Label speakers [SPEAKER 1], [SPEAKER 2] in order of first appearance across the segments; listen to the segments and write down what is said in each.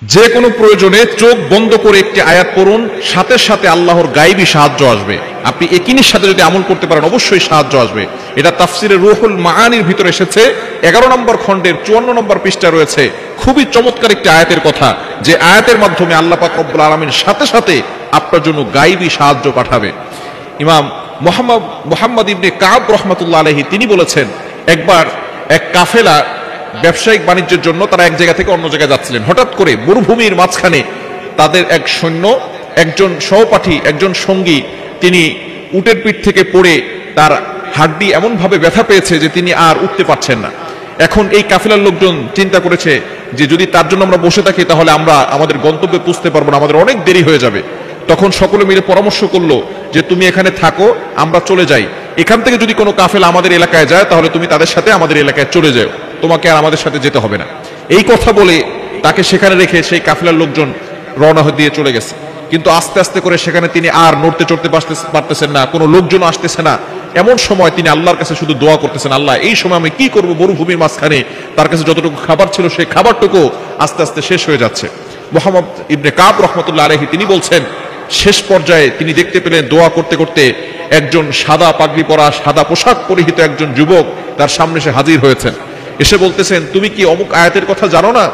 [SPEAKER 1] যে কোনো প্রয়োজনে চোখ বন্ধ করে একটি আয়াত পড়ুন, সাথে সাথে আল্লাহর গায়েবী সাহায্য আসবে। আপনি একিনের সাথে যদি আমল করতে পারেন অবশ্যই সাহায্য আসবে। এটা তাফসিরে রুহুল মাআনির ভিতরে এসেছে, 11 নম্বর খণ্ডের 54 নম্বর পৃষ্ঠা রয়েছে। খুবই চমৎকার একটি আয়াতের কথা, যে আয়াতের মাধ্যমে আল্লাহ পাক রব্বুল আলামিন সাথে সাথে আপনার জন্য গায়েবী সাহায্য পাঠাবে। ইমাম মুহাম্মদ ইবনে কাব রাহমাতুল্লাহ আলাইহি তিনি বলেছেন, একবার এক কাফেলা ব্যবসায়িক বাণিজ্যের জন্য তারা এক জায়গা থেকে অন্য জায়গায় যাচ্ছিলেন। হঠাৎ করে মরুভূমির মাঝখানে তাদের এক সৈন্য, একজন সহপাঠী, একজন সঙ্গী, তিনি উটের পিঠ থেকে পড়ে তার হাড্ডি এমন ভাবে ব্যথা পেয়েছে যে তিনি আর উঠতে পারছেন না। এখন এই কাফেলার লোকজন চিন্তা করেছে যে যদি তার জন্য আমরা বসে থাকি তাহলে আমরা আমাদের গন্তব্যে পৌঁছতে পারবো না, আমাদের অনেক দেরি হয়ে যাবে। তখন সকলে মিলে পরামর্শ করলো যে তুমি এখানে থাকো, আমরা চলে যাই। এখান থেকে যদি কোনো কাফেলা আমাদের এলাকায় যায় তাহলে তুমি তাদের সাথে আমাদের এলাকায় চলে যাও, তোমাকে আর আমাদের সাথে যেতে হবে না। এই কথা বলে তাকে সেখানে রেখে সেই কাফেলার লোকজন রওনা দিয়ে চলে গেছে। কিন্তু আস্তে আস্তে করে সেখানে তিনি আর নড়তে চড়তে পারতেছেন না, কোনো লোকজন আসতেছে না। এমন সময় তিনি আল্লাহর কাছে শুধু দোয়া করতেছেন, আল্লাহ এই সময় আমি কি করবো, মরুভূমির মাঝখানে তার কাছে যতটুকু খাবার ছিল সেই খাবারটুকু আস্তে আস্তে শেষ হয়ে যাচ্ছে। মুহাম্মদ ইবনে কাব রাহমাতুল্লাহ আলাইহি তিনি বলছেন, শেষ পর্যায়ে তিনি দেখতে পেলেন দোয়া করতে করতে একজন সাদা পাগড়ি পরা, সাদা পোশাক পরিহিত একজন যুবক তার সামনে এসে হাজির হয়েছেন। এসে বলতেছেন, তুমি কি অমুক আয়াতের কথা জানো না,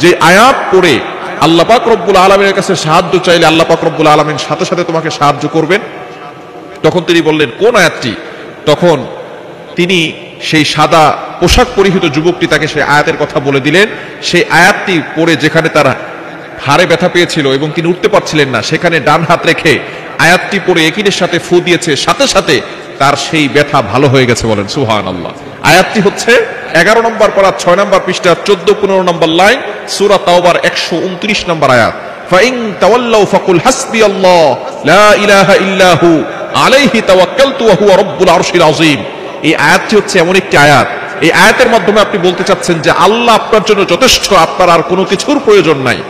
[SPEAKER 1] যে আয়াত পড়ে আল্লাহ পাক রব্বুল আলামিনের কাছে সাহায্য চাইলে আল্লাহ পাক রব্বুল আলামিন সাথে সাথে তোমাকে সাহায্য করবেন? তখন তিনি বললেন, কোন আয়াতটি? তখন তিনি সেই সাদা পোশাক পরিহিত যুবকটি তাকে সেই আয়াতের কথা বলে দিলেন। সেই আয়াতটি পড়ে যেখানে তার হাড়ে ব্যথা পেয়েছিল এবং তিনি উঠতে পারছিলেন না, সেখানে ডান হাত রেখে আয়াতটি পড়ে একিনের সাথে ফু দিয়েছে, সাথে সাথে তার সেই ব্যথা ভালো হয়ে গেছে। বলেন সুবহানাল্লাহ। আয়াতটি হচ্ছে 11 নম্বর পারা 6 নম্বর পৃষ্ঠা 14-15 নম্বর লাইন, সূরা তাওবার 129 নম্বর আয়াত। ফাইন তাওয়াল্লাউ ফাকুল হাসবিয়াল্লাহ লা ইলাহা ইল্লাহু আলাইহি তাওয়াক্কালতু ওয়া হুয়া রাব্বুল আরশিল আযীম। এই আয়াতটি হচ্ছে এমন একটি আয়াত, এই আয়াতের মাধ্যমে আপনি বলতে চাচ্ছেন যে আল্লাহ আপনার জন্য যথেষ্ট, আপনার আর কোনো কিছুর প্রয়োজন নাই।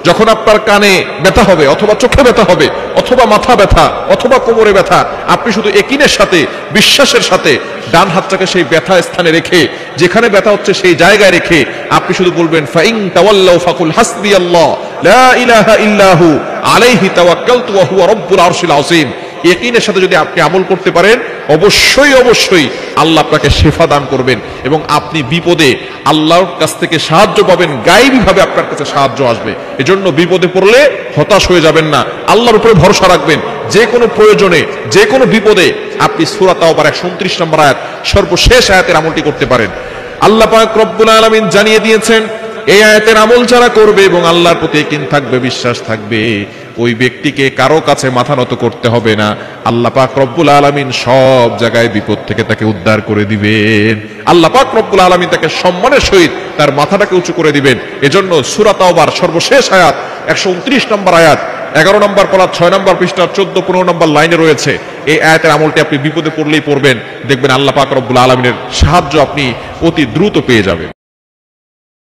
[SPEAKER 1] যখন আপনার কানে ব্যথা হবে, অথবা চোখে ব্যথা হবে, অথবা মাথা ব্যথা, অথবা কোমরে ব্যথা, আপনি শুধু একিনের সাথে, বিশ্বাসের সাথে ডান হাতটাকে সেই ব্যথা স্থানে রেখে, যেখানে ব্যথা হচ্ছে সেই জায়গায় রেখে আপনি শুধু বলবেন, ফাইন তাওয়াল্লাউ ফাকুল হাসবিয়াল্লাহ লা ইলাহা ইল্লাহু আলাইহি তাওয়াক্কালতু ওয়া হুয়া রাব্বুল আরশিল আযীম। ইয়াকিনের সাথে যদি আপনি আমল করতে পারেন অবশ্যই অবশ্যই আল্লাহ আপনাকে শিফা দান করবেন এবং আপনি বিপদে আল্লাহর কাছ থেকে সাহায্য পাবেন, গায়েবী ভাবে আপনার কাছে সাহায্য আসবে। এজন্য বিপদে পড়লে হতাশ হয়ে যাবেন না, আল্লাহর উপরে ভরসা রাখবেন। যে কোনো প্রয়োজনে, যে কোনো বিপদে আপনি সূরা তাওবার 129 নম্বর আয়াত সর্বশেষ আয়াতের আমলটি করতে পারেন। আল্লাহ পাক রব্বুল আলামিন জানিয়ে দিয়েছেন, এই আয়াতের আমল যারা করবে এবং আল্লাহর প্রতি ইয়াকিন থাকবে, বিশ্বাস থাকবে, ওই ব্যক্তিকে কারো কাছে মাথা নত করতে হবে না। আল্লাহ পাক রব্বুল আলামিন সব জায়গায় বিপদ থেকে তাকে উদ্ধার করে দিবেন। আল্লাহ পাক রব্বুল আলামিন তাকে সম্মানের সহিত তার মাথাটাকে উঁচু করে দিবেন। এজন্য সূরা তাওবার সর্বশেষ আয়াত 129 নম্বর আয়াত 11 নম্বর পারা 6 নম্বর পৃষ্ঠা 14-15 নম্বর লাইনে রয়েছে। এই আয়াতের আমলটি আপনি বিপদে পড়লেই পড়বেন, দেখবেন আল্লাহ পাক রব্বুল আলামিনের সাহায্য আপনি অতি দ্রুত পেয়ে যাবেন।